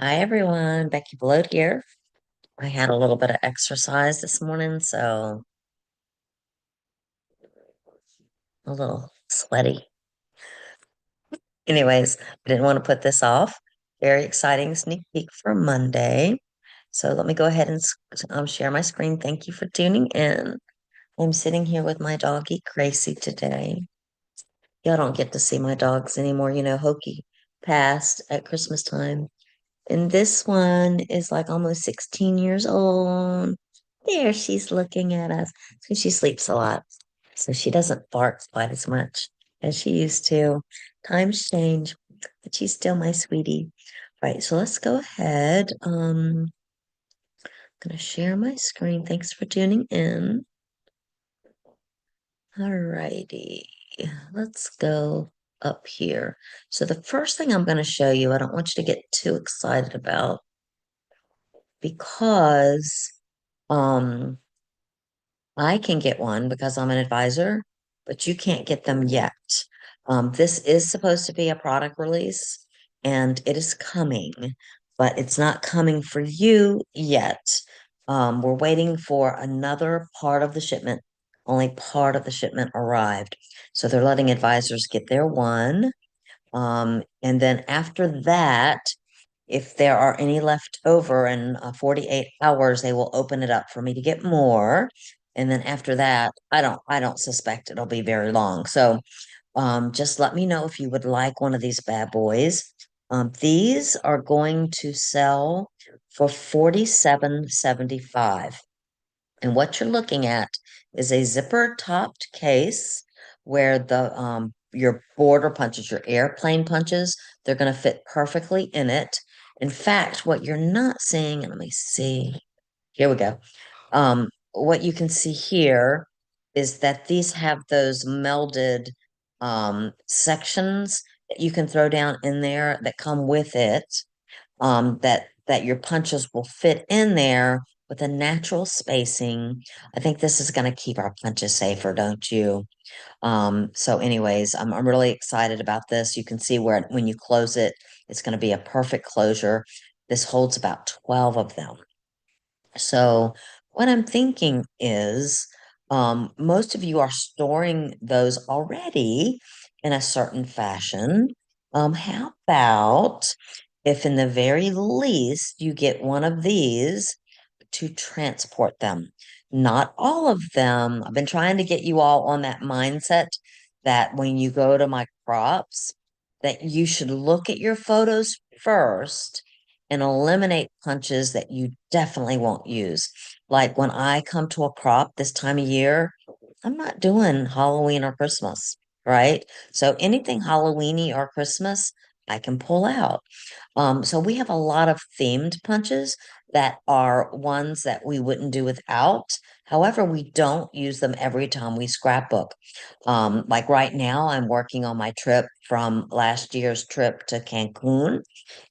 Hi everyone, Becky Bloat here. I had a little bit of exercise this morning, so a little sweaty. Anyways, I didn't want to put this off. Very exciting sneak peek for Monday. So let me go ahead and share my screen. Thank you for tuning in. I'm sitting here with my doggy Gracie today. Y'all don't get to see my dogs anymore. Hokey passed at Christmas time. And this one is like almost 16 years old. There, she's looking at us. So she sleeps a lot. So she doesn't bark quite as much as she used to. Times change, but she's still my sweetie. Right, so let's go ahead. Gonna share my screen. Thanks for tuning in. All righty. Let's go up here. So the first thing I'm gonna show you, I don't want you to get too excited about because um I can get one because I'm an advisor, but you can't get them yet. This is supposed to be a product release and it is coming, but it's not coming for you yet. We're waiting for another part of the shipment. Only part of the shipment arrived. So they're letting advisors get their one. And then after that, if there are any left over in 48 hours, they will open it up for me to get more. And then after that, I don't suspect it'll be very long. So just let me know if you would like one of these bad boys. These are going to sell for 47.75. And what you're looking at is a zipper topped case where the your border punches, your airplane punches, they're going to fit perfectly in it. In fact, what you're not seeing, and let me see, here we go. What you can see here is that these have those melded sections that you can throw down in there that come with it, that your punches will fit in there with a natural spacing. I think this is going to keep our punches safer, don't you? So anyways, I'm really excited about this. You can see where when you close it, it's going to be a perfect closure. This holds about 12 of them. So what I'm thinking is, most of you are storing those already in a certain fashion. How about if in the very least you get one of these to transport them? Not all of them. I've been trying to get you all on that mindset that when you go to my crops, that you should look at your photos first and eliminate punches that you definitely won't use. Like when I come to a crop this time of year, I'm not doing Halloween or Christmas, right? So anything Halloweeny or Christmas, I can pull out. So we have a lot of themed punches that are ones that we wouldn't do without. However, we don't use them every time we scrapbook. Like right now, I'm working on my trip from last year's trip to Cancun,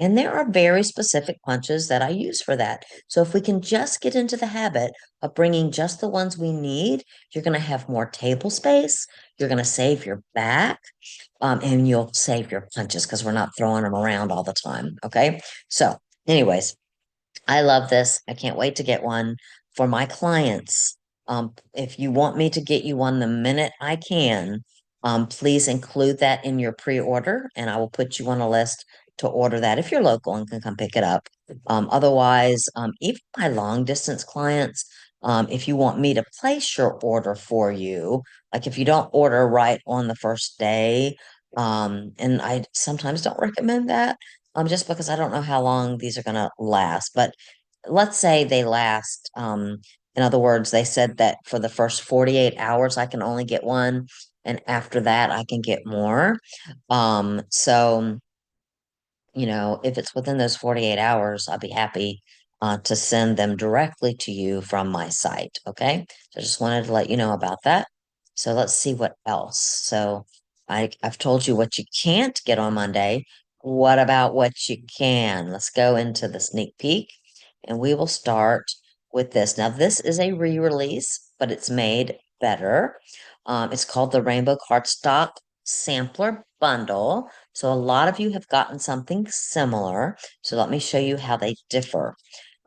and there are very specific punches that I use for that. So if we can just get into the habit of bringing just the ones we need, you're going to have more table space. You're going to save your back, and you'll save your punches because we're not throwing them around all the time. Okay. So, anyways, I love this. I can't wait to get one for my clients. If you want me to get you one the minute I can, please include that in your pre-order and I will put you on a list to order that if you're local and can come pick it up. Otherwise, even my long distance clients, if you want me to place your order for you, like if you don't order right on the first day, and I sometimes don't recommend that, just because I don't know how long these are going to last. But let's say they last, in other words, they said that for the first 48 hours, I can only get one, and after that, I can get more. So, if it's within those 48 hours, I'll be happy to send them directly to you from my site. Okay. So I just wanted to let you know about that. So let's see what else. So I've told you what you can't get on Monday. What about what you can? Let's go into the sneak peek and we will start with this. Now, this is a re-release, but it's made better. It's called the Rainbow Cardstock Sampler bundle. So a lot of you have gotten something similar. So let me show you how they differ.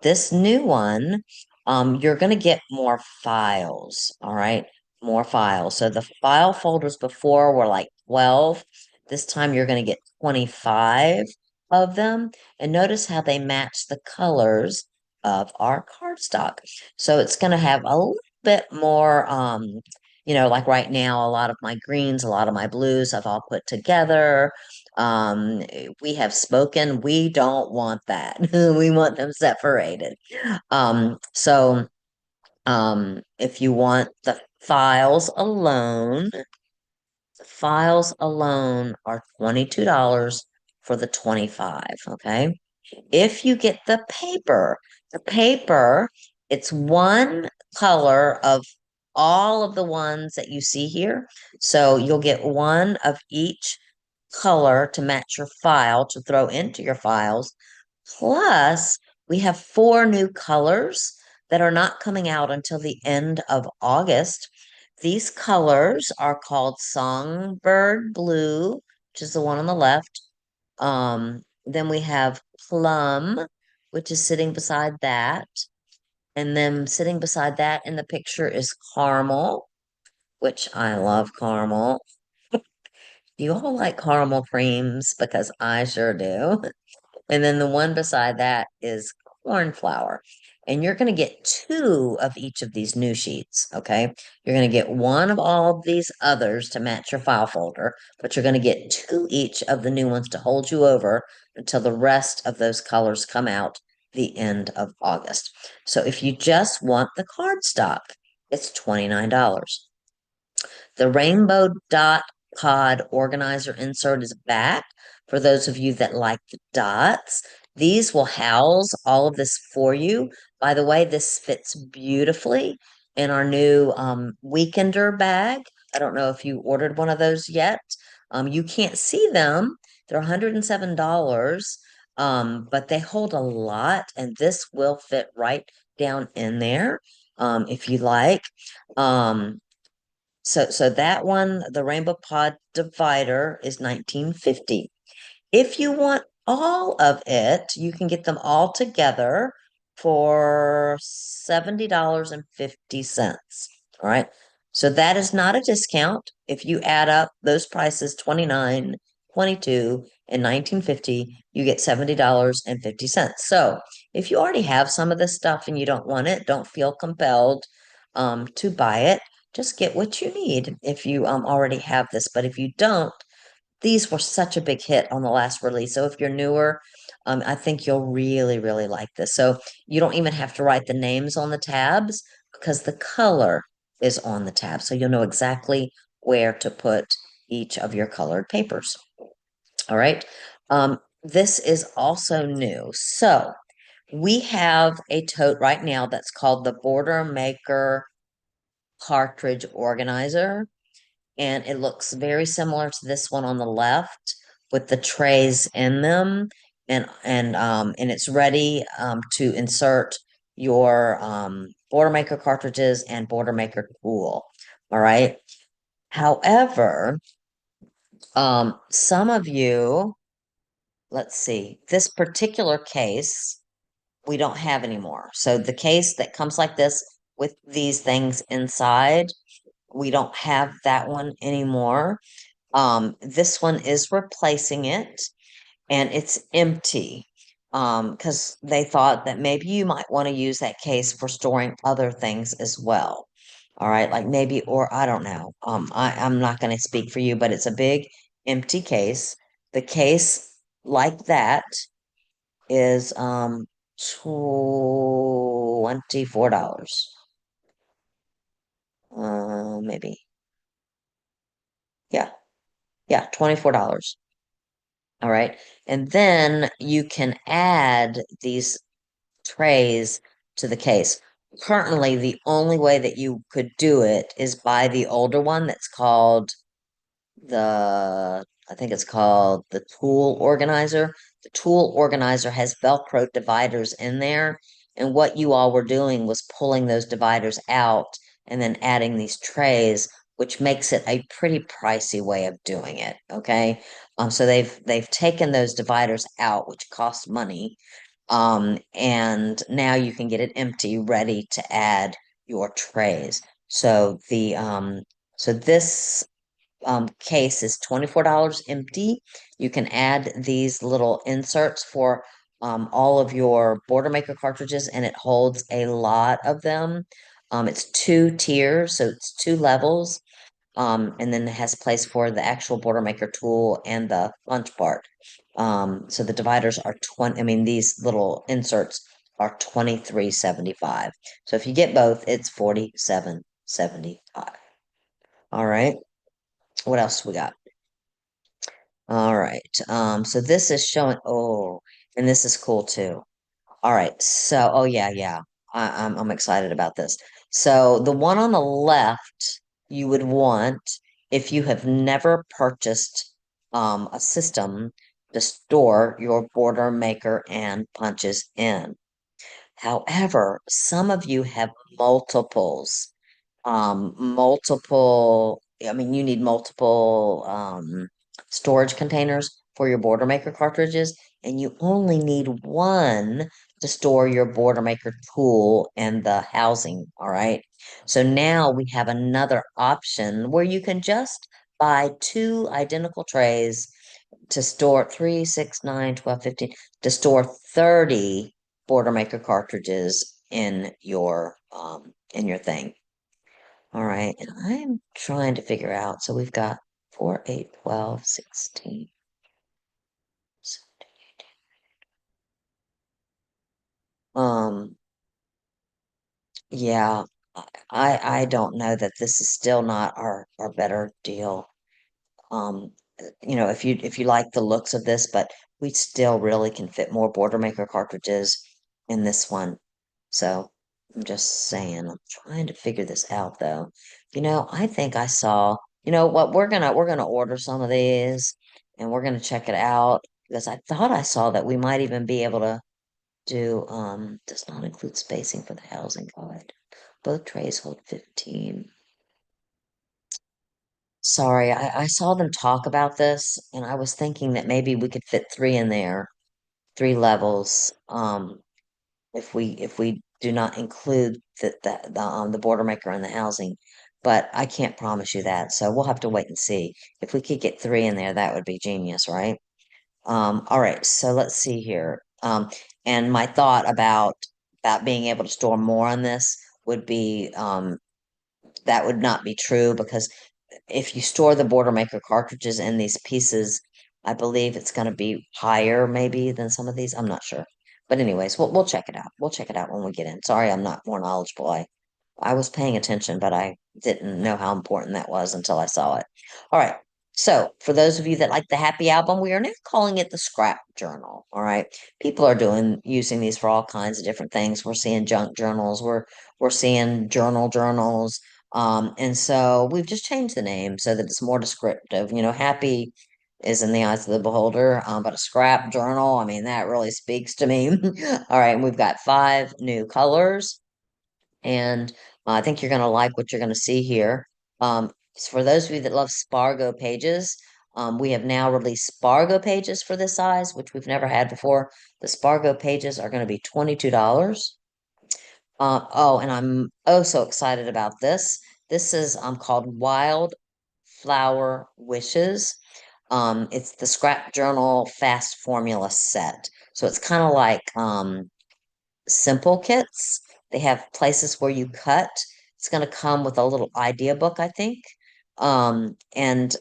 This new one, you're going to get more files, all right? More files. So the file folders before were like 12. This time you're going to get 25 of them. And notice how they match the colors of our cardstock. So it's going to have a little bit more, like right now, a lot of my greens, a lot of my blues I've all put together. We have spoken, we don't want that. We want them separated. If you want the files alone are $22 for the 25, okay? If you get the paper, it's one color of all of the ones that you see here. So you'll get one of each color to match your file to throw into your files. Plus, we have four new colors that are not coming out until the end of August. These colors are called Songbird Blue, which is the one on the left. Then we have Plum, which is sitting beside that. And then sitting beside that in the picture is Caramel, which I love caramel. Do you all like caramel creams? Because I sure do. And then the one beside that is cornflower. And you're going to get two of each of these new sheets, okay? You're going to get one of all of these others to match your file folder, but you're going to get two each of the new ones to hold you over until the rest of those colors come out the end of August. So if you just want the cardstock, it's $29. The rainbow dot cod organizer insert is back for those of you that like the dots. These will house all of this for you. By the way, this fits beautifully in our new weekender bag. I don't know if you ordered one of those yet. You can't see them. They're $107, but they hold a lot, and this will fit right down in there if you like. Um, so that one, the Rainbow Pod Divider is 1950. If you want all of it, you can get them all together for $70.50. All right. So that is not a discount. If you add up those prices, 29, 22, and 1950, you get $70.50. So if you already have some of this stuff and you don't want it, don't feel compelled to buy it. Just get what you need if you already have this. But if you don't, these were such a big hit on the last release. So if you're newer, I think you'll really, really like this. So you don't even have to write the names on the tabs because the color is on the tab. So you'll know exactly where to put each of your colored papers. All right. This is also new. So we have a tote right now that's called the Border Maker Cartridge Organizer, and it looks very similar to this one on the left with the trays in them, and it's ready to insert your border maker cartridges and border maker tool. All right. However, some of you, let's see, this particular case we don't have anymore. So the case that comes like this with these things inside, we don't have that one anymore. This one is replacing it, and it's empty. Because they thought that maybe you might want to use that case for storing other things as well. All right, like maybe, or I don't know. I'm not going to speak for you, but it's a big empty case. The case like that is $24. Maybe. Yeah, yeah, $24. All right. And then you can add these trays to the case. Currently, the only way that you could do it is buy the older one that's called I think it's called the tool organizer. The tool organizer has Velcro dividers in there. And what you all were doing was pulling those dividers out and then adding these trays which makes it a pretty pricey way of doing it. Okay. So they've taken those dividers out, which cost money. And now you can get it empty, ready to add your trays. So this case is $24 empty. You can add these little inserts for all of your Border Maker cartridges, and it holds a lot of them. It's two tiers, so it's two levels. And then it has place for the actual Border Maker tool and the punch part. So the dividers are 20, I mean, these little inserts are 23.75. So if you get both, it's 47.75. All right. What else we got? All right. So this is showing, oh, and this is cool too. All right. So, oh yeah, yeah. I'm excited about this. So the one on the left you would want if you have never purchased a system to store your border maker and punches in. However, some of you have multiple, I mean, you need multiple storage containers for your border maker cartridges, and you only need one to store your border maker tool and the housing. All right. So now we have another option where you can just buy two identical trays to store 3, 6, 9, 12, 15, to store 30 border maker cartridges in your thing. All right, and I'm trying to figure out. So we've got 4, 8, 12, 16. Um, yeah, I don't know that this is still not our better deal. Um, if you like the looks of this, but we still really can fit more Boilermaker cartridges in this one. So I'm just saying, I'm trying to figure this out though. I think I saw, you know what, we're gonna order some of these and we're gonna check it out because I thought I saw that we might even be able to do does not include spacing for the housing guide. Both trays hold 15. Sorry, I saw them talk about this, and I was thinking that maybe we could fit three in there, three levels, if we do not include the border maker and the housing. But I can't promise you that, so we'll have to wait and see. If we could get three in there, that would be genius, right? All right, so let's see here. And my thought about being able to store more on this would be that would not be true because if you store the border maker cartridges in these pieces, I believe it's going to be higher maybe than some of these. I'm not sure. But anyways, we'll check it out. We'll check it out when we get in. Sorry, I'm not more knowledgeable. I was paying attention, but I didn't know how important that was until I saw it. All right. So, for those of you that like the happy album, we are now calling it the scrap journal. All right. People are using these for all kinds of different things. We're seeing junk journals, we're seeing journals. And so we've just changed the name so that it's more descriptive. Happy is in the eyes of the beholder, but a scrap journal, I mean, that really speaks to me. All right, and we've got 5 new colors, and I think you're going to like what you're going to see here. For those of you that love Spargo pages, we have now released Spargo pages for this size, which we've never had before. The Spargo pages are going to be $22. Oh, and I'm oh so excited about this. This is called Wild Flower Wishes. It's the Scrap Journal Fast Formula set. So it's kind of like simple kits. They have places where you cut. It's going to come with a little idea book, I think. And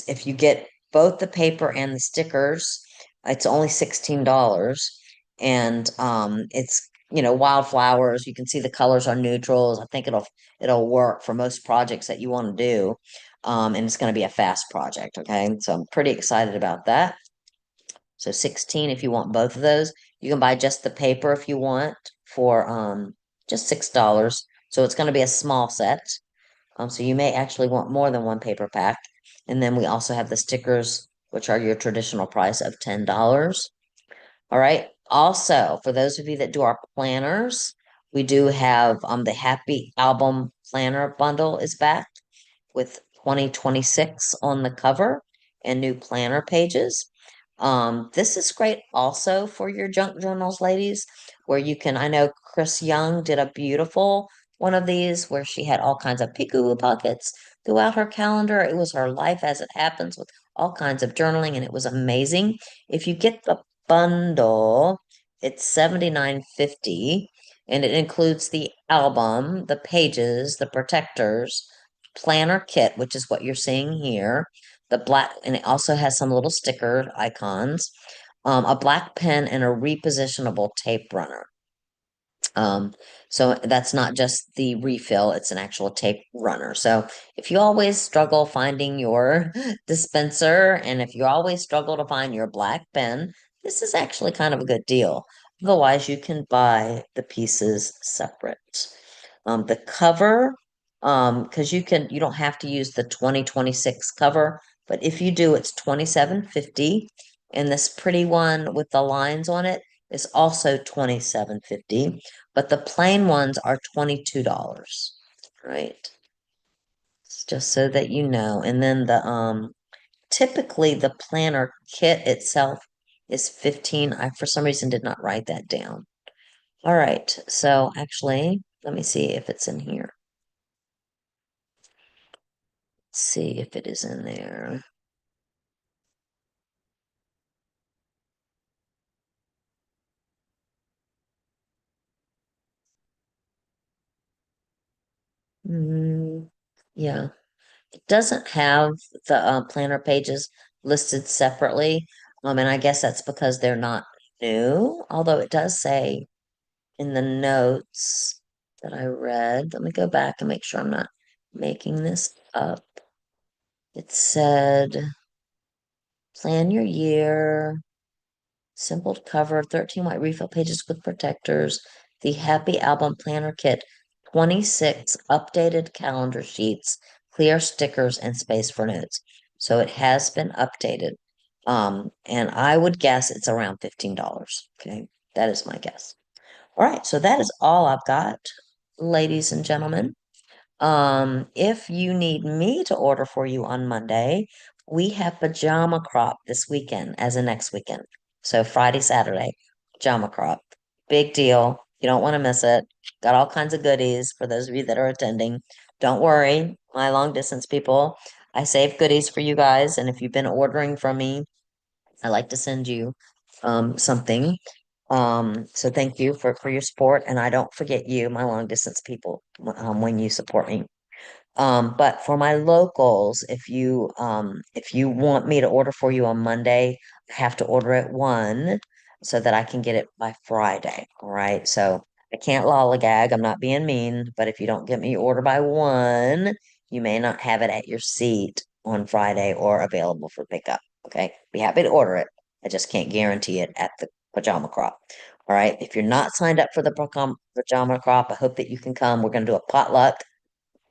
if you get both the paper and the stickers, it's only $16. And it's, wildflowers. You can see the colors are neutrals. I think it'll work for most projects that you want to do. And it's going to be a fast project, okay? So I'm pretty excited about that. So 16 if you want both of those. You can buy just the paper if you want for just $6. So it's going to be a small set. So you may actually want more than one paper pack. And then we also have the stickers, which are your traditional price of $10. All right. Also, for those of you that do our planners, we do have the Happy Album Planner bundle is back. with 2026 on the cover and new planner pages. This is great also for your junk journals, ladies, where you can, I know Chris Young did a beautiful one of these where she had all kinds of peekaboo pockets throughout her calendar. It was her life as it happens with all kinds of journaling, and it was amazing. If you get the bundle, it's 79.50, and it includes the album, the pages, the protectors, planner kit, which is what you're seeing here, the black, and it also has some little sticker icons, a black pen, and a repositionable tape runner. Um, so that's not just the refill, it's an actual tape runner. So if you always struggle finding your dispenser, and if you always struggle to find your black pen, this is actually kind of a good deal. Otherwise, you can buy the pieces separate. The cover, because you don't have to use the 2026 cover, but if you do, it's 27.50. And this pretty one with the lines on it is also 27.50, but the plain ones are $22, right? It's just so that you know. And then the typically the planner kit itself is 15. I for some reason did not write that down. All right, so actually, let me see if it's in here. See if it is in there. Mm, yeah, it doesn't have the planner pages listed separately. And I guess that's because they're not new, although it does say in the notes that I read. Let me go back and make sure I'm not making this up. It said, plan your year, simple cover, 13 white refill pages with protectors, the Happy Album Planner Kit, 26 updated calendar sheets, clear stickers, and space for notes. So it has been updated. And I would guess it's around $15. Okay, that is my guess. All right, so that is all I've got, ladies and gentlemen. If you need me to order for you on Monday, we have pajama crop this weekend, as in next weekend. So Friday, Saturday, pajama crop. Big deal. You don't want to miss it. Got all kinds of goodies for those of you that are attending. Don't worry, my long distance people. I save goodies for you guys, and if you've been ordering from me, I like to send you something. So thank you for your support, and I don't forget you, my long distance people, when you support me. But for my locals, if you want me to order for you on Monday, I have to order at 1 so that I can get it by Friday. All right. So I can't lollygag. I'm not being mean, but if you don't get me your order by 1, you may not have it at your seat on Friday or available for pickup. Okay. Be happy to order it. I just can't guarantee it at the pajama crop. All right. If you're not signed up for the pajama crop, I hope that you can come. We're going to do a potluck.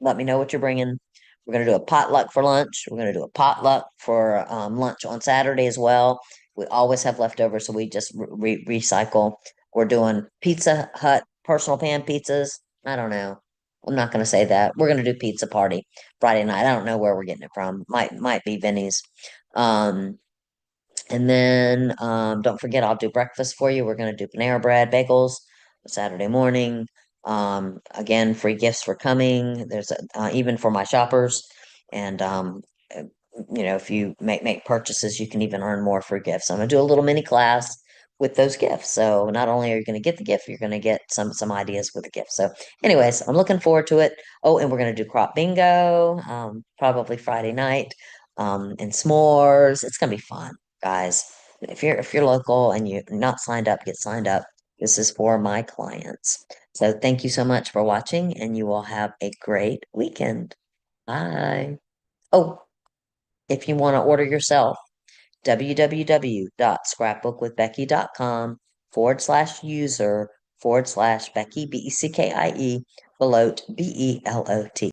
Let me know what you're bringing. We're going to do a potluck for lunch. We're going to do a potluck for lunch on Saturday as well. We always have leftovers, so we just recycle. We're doing Pizza Hut personal pan pizzas. I don't know. I'm not going to say that. We're going to do pizza party Friday night. I don't know where we're getting it from. Might be Vinny's. Um, and then don't forget, I'll do breakfast for you. We're going to do Panera Bread bagels Saturday morning. Again, free gifts for coming. There's even for my shoppers. And uh, if you make purchases, you can even earn more free gifts. I'm going to do a little mini class with those gifts. So not only are you going to get the gift, you're going to get some ideas with the gift. So, anyways, I'm looking forward to it. Oh, and we're going to do crop bingo, probably Friday night, and s'mores. It's going to be fun, guys. If you're local and you're not signed up, get signed up. This is for my clients. So thank you so much for watching, and you will have a great weekend. Bye. Oh, if you want to order yourself, www.scrapbookwithbecky.com/user/Becky, Beckie, Belot, Belot.